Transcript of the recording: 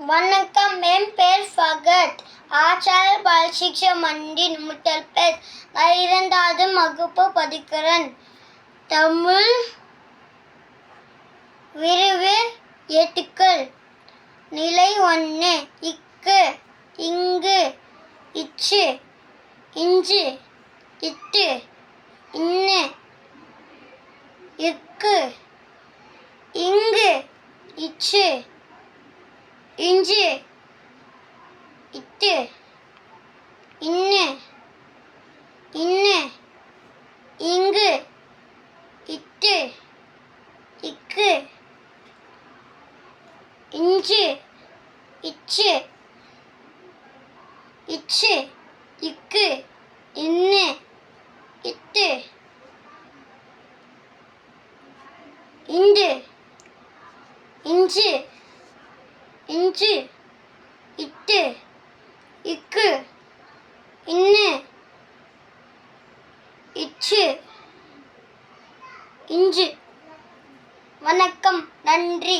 வணக்கம், என் பேர் ஃபகத். ஆச்சார பாலசிக்ஷா மண்டின் முதல் பேர். நான் 2வது வகுப்பு படிக்கிறேன். தமிழ் விரிவு எழுத்துக்கள். நிலை 1. இக்கு, இங்கு, இச்சு, இஞ்சு, இட்டு, இன்னு, இக்கு, இங்கு, இச்சு, இஞ்சு, இட்டு, இன்னு, இன்னு, இங்கு, இட்டு, இக்கு, இஞ்சு, இச்சு, இச்சு, இக்கு, இன்னு, இட்டு, இண்டு, இஞ்சு, இஞ்சு, இட்டு, இக்கு, இன்னு, இச்சு, இஞ்சு. வணக்கம், நன்றி.